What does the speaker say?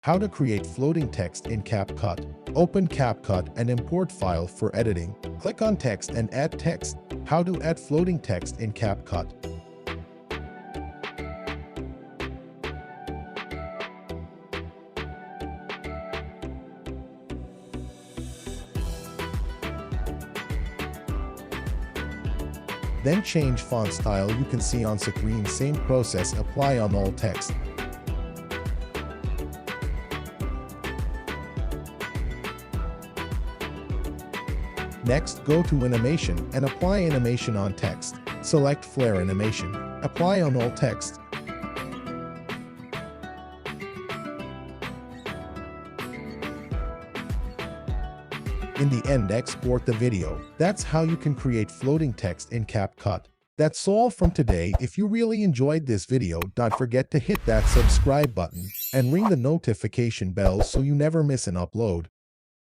How to create floating text in CapCut. Open CapCut and import file for editing. Click on text and add text. How to add floating text in CapCut. Then change font style. You can see on screen. Same process apply on all text. Next, go to animation and apply animation on text. Select flare animation. Apply on all text. In the end, export the video. That's how you can create floating text in CapCut. That's all from today. If you really enjoyed this video, don't forget to hit that subscribe button and ring the notification bell so you never miss an upload.